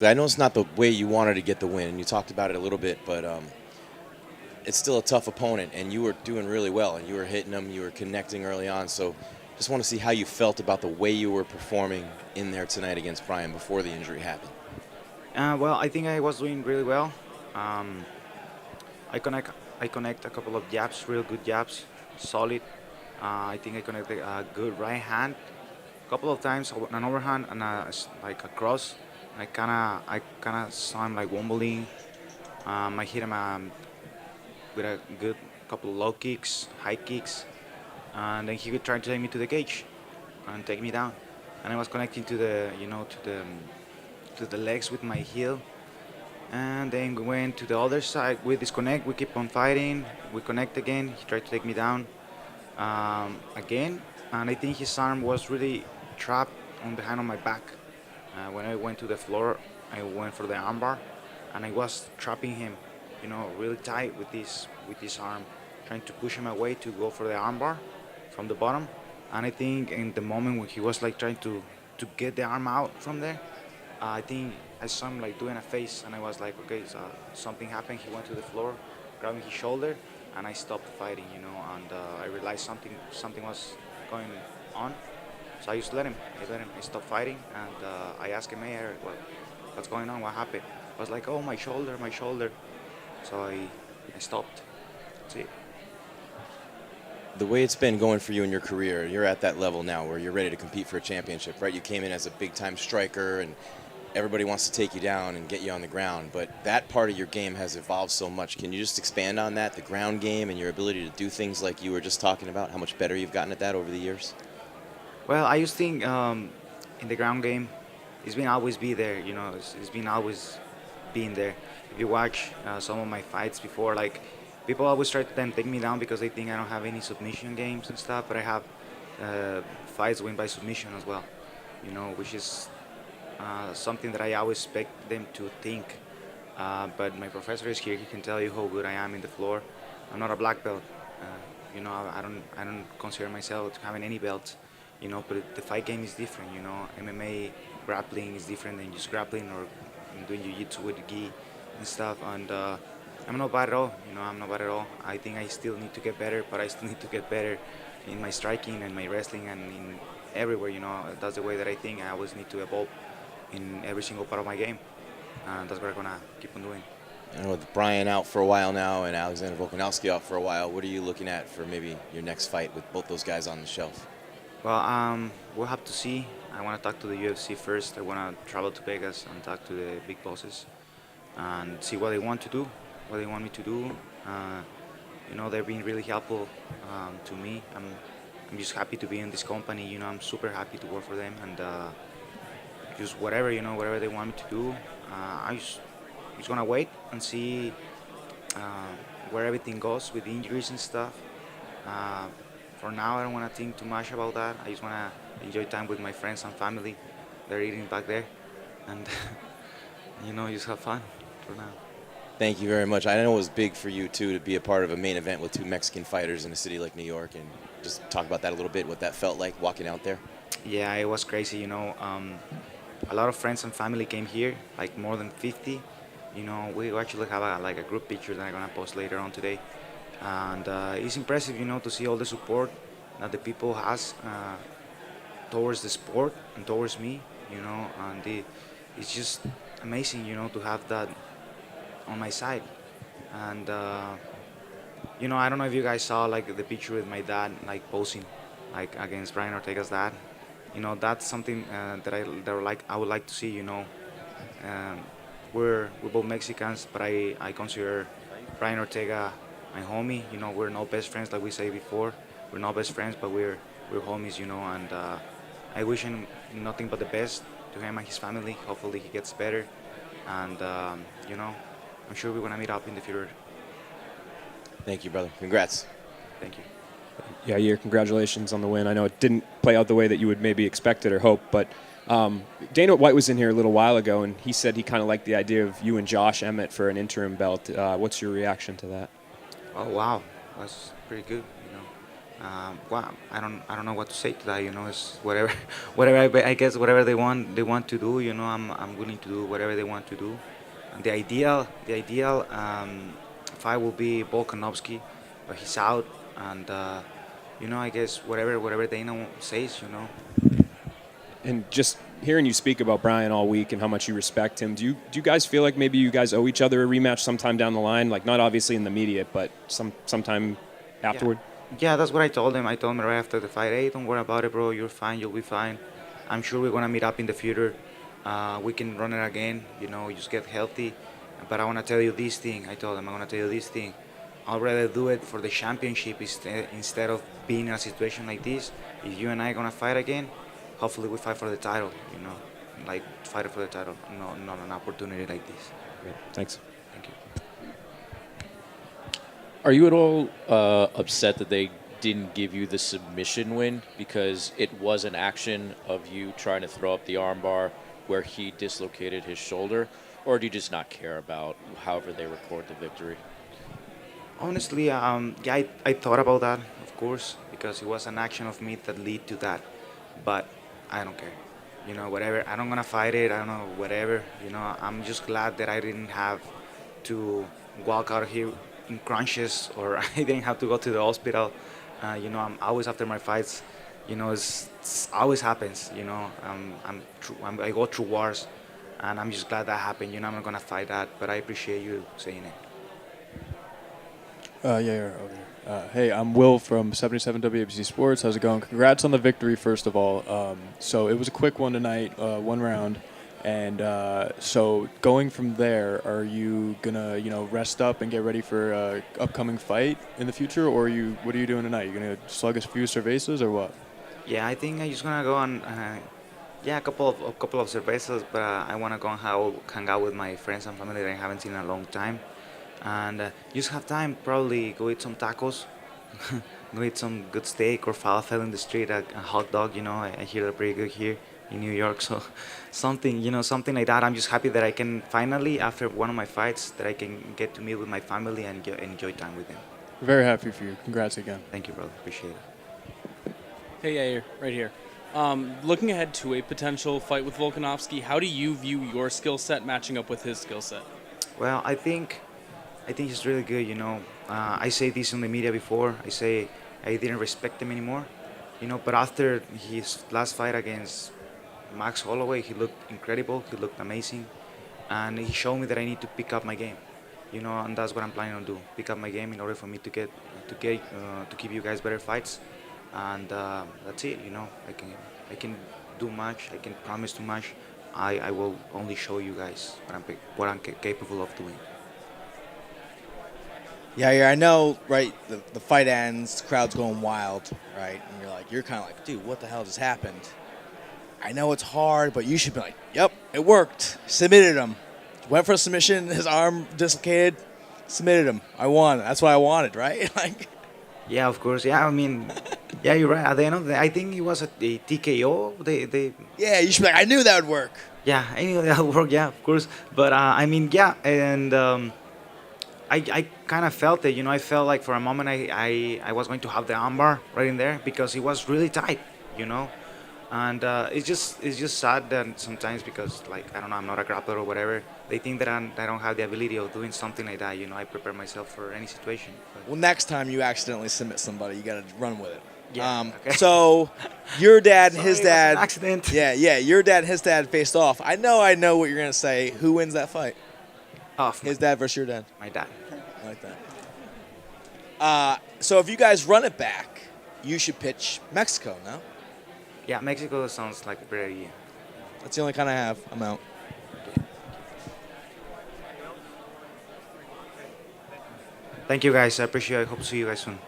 I know it's not the way you wanted to get the win, and you talked about it a little bit, but it's still a tough opponent, and you were doing really well, and you were hitting them, you were connecting early on. So just want to see how you felt about the way you were performing in there tonight against Brian before the injury happened. Well, I think I was doing really well. Um, I connect I connect a couple of jabs, real good jabs, solid. I think I connected a good right hand, a couple of times an overhand and like a cross. I kinda saw him like wobbling. I hit him with a good couple of low kicks, high kicks, and then he would try to take me to the cage and take me down. And I was connecting to the to the legs with my heel. And then we went to the other side. We disconnect. We keep on fighting. We connect again. He tried to take me down again, and I think his arm was really trapped on behind on my back. When I went to the floor, I went for the armbar, and I was trapping him, really tight with this arm, trying to push him away to go for the armbar from the bottom. And I think in the moment when he was like trying to get the arm out from there, I think I saw him like doing a face, and I was like, okay, so something happened. He went to the floor, grabbing his shoulder, and I stopped fighting, and I realized something was going on. So I just let him. I let him. I stopped fighting, and I asked him, hey, Eric, what's going on? What happened? I was like, oh, my shoulder, my shoulder. So I stopped. That's it. The way it's been going for you in your career, you're at that level now where you're ready to compete for a championship, right? You came in as a big-time striker, and everybody wants to take you down and get you on the ground, but that part of your game has evolved so much. Can you just expand on that, the ground game and your ability to do things like you were just talking about, how much better you've gotten at that over the years? Well, I just think in the ground game, it's been always be there. It's been always being there. If you watch some of my fights before, like people always try to then take me down because they think I don't have any submission games and stuff, but I have fights win by submission as well. Which is something that I always expect them to think. But my professor is here; he can tell you how good I am in the floor. I'm not a black belt. I don't consider myself having any belts. But the fight game is different. MMA grappling is different than just grappling or doing jiu-jitsu with the gi and stuff. And I'm not bad at all. I'm not bad at all. I think I still need to get better, but I still need to get better in my striking and my wrestling and in everywhere. That's the way that I think. I always need to evolve in every single part of my game, and that's what I'm gonna keep on doing. I know with Brian out for a while now and Alexander Volkanovski out for a while, what are you looking at for maybe your next fight with both those guys on the shelf? Well, we'll have to see. I want to talk to the UFC first. I want to travel to Vegas and talk to the big bosses and see what they want to do, what they want me to do. Uh, they're being really helpful to me. I'm just happy to be in this company. I'm super happy to work for them and just whatever they want me to do. I just gonna wait and see uh, where everything goes with injuries and stuff. Uh, for now, I don't want to think too much about that. I just want to enjoy time with my friends and family. They're eating back there, and just have fun for now. Thank you very much. I know it was big for you too to be a part of a main event with two Mexican fighters in a city like New York, and just talk about that a little bit, what that felt like walking out there. Yeah, it was crazy. A lot of friends and family came here, like more than 50. We actually have like a group picture that I'm gonna post later on today, and it's impressive, to see all the support that the people has towards the sport and towards me, and it's just amazing, to have that on my side. And I don't know if you guys saw like the picture with my dad, like posing, like against Brian Ortega's dad. That's something I would like to see. Um, we're both Mexicans, but I consider Brian Ortega my homie. We're not best friends like we say before. We're not best friends, but we're homies. And I wish him nothing but the best to him and his family. Hopefully he gets better, and I'm sure we're gonna meet up in the future. Thank you, brother. Congrats. Thank you. Yeah, Yair, congratulations on the win. I know it didn't play out the way that you would maybe expected or hope, but Dana White was in here a little while ago, and he said he kind of liked the idea of you and Josh Emmett for an interim belt. What's your reaction to that? Oh wow, that's pretty good. Well, I don't know what to say to that. It's whatever, whatever. I guess whatever they want to do. I'm willing to do whatever they want to do. And the ideal fight will be Volkanovski, but he's out, and I guess whatever Dana says. And just hearing you speak about Brian all week and how much you respect him, do you guys feel like maybe you guys owe each other a rematch sometime down the line? Like not obviously in the media, but sometime afterward. Yeah, that's what I told him. I told him right after the fight, hey, don't worry about it, bro. You're fine. You'll be fine. I'm sure we're gonna meet up in the future. We can run it again. Just get healthy. But I wanna tell you this thing. I told him I wanna tell you this thing. I'd rather do it for the championship instead of being in a situation like this. If you and I gonna fight again, hopefully we fight for the title. Like fight for the title. No, not an opportunity like this. Great. Thanks. Thank you. Are you at all upset that they didn't give you the submission win because it was an action of you trying to throw up the armbar where he dislocated his shoulder, or do you just not care about however they record the victory? Honestly, yeah, I thought about that, of course, because it was an action of me that lead to that. But I don't care. Whatever. I don't gonna fight it. I don't know, whatever. I'm just glad that I didn't have to walk out here in crunches, or I didn't have to go to the hospital. I'm always after my fights. It's always happens. I go through wars, and I'm just glad that happened. I'm not gonna fight that, but I appreciate you saying it. Yair over here. Hey, I'm Will from 77 WABC Sports. How's it going? Congrats on the victory, first of all. So it was a quick one tonight, one round. And so going from there, are you going to, rest up and get ready for an upcoming fight in the future? Or what are you doing tonight? You going to slug a few cervezas or what? Yeah, I think I'm just gonna go on. A couple of cervezas, but I wanna go and hang out with my friends and family that I haven't seen in a long time, and just have time. Probably go eat some tacos, go eat some good steak or falafel in the street, a hot dog. I hear they're pretty good here in New York. So something like that. I'm just happy that I can finally, after one of my fights, that I can get to meet with my family and enjoy time with them. Very happy for you. Congrats again. Thank you, brother. Appreciate it. Hey, Yair, right here. Looking ahead to a potential fight with Volkanovski, how do you view your skill set matching up with his skill set? Well, I think he's really good. I say this in the media before. I say I didn't respect him anymore. But after his last fight against Max Holloway, he looked incredible. He looked amazing, and he showed me that I need to pick up my game. And that's what I'm planning on do. Pick up my game in order for me to give you guys better fights. And that's it. I can do much. I can promise too much. I will only show you guys what I'm capable of doing. Yeah, I know, right? The fight ends, the crowd's going wild, right? And you're kind of like, dude, what the hell just happened? I know it's hard, but you should be like, yep, it worked. Submitted him. Went for a submission, his arm dislocated, submitted him. I won. That's what I wanted, right? Yeah, of course. Yeah, I mean, yeah, you're right. At the end of the day, I think it was a TKO. Yeah, you should be like, I knew that would work. Yeah, I knew that would work. Yeah, of course. But I mean, yeah, and I kind of felt it. I felt like for a moment I was going to have the armbar right in there because it was really tight. And it's just sad that sometimes because I don't know, I'm not a grappler or whatever. They think that I don't have the ability of doing something like that. I prepare myself for any situation. But Well, next time you accidentally submit somebody, you got to run with it. Yeah, okay. So your dad and his Sorry, it was an dad. accident. Yeah, your dad and his dad faced off. I know what you're going to say. Who wins that fight? His dad versus your dad. My dad. I like that. So if you guys run it back, you should pitch Mexico, no? Yeah, Mexico sounds like a great idea. That's the only kind I have. I'm out. Thank you guys. I appreciate it. I hope to see you guys soon.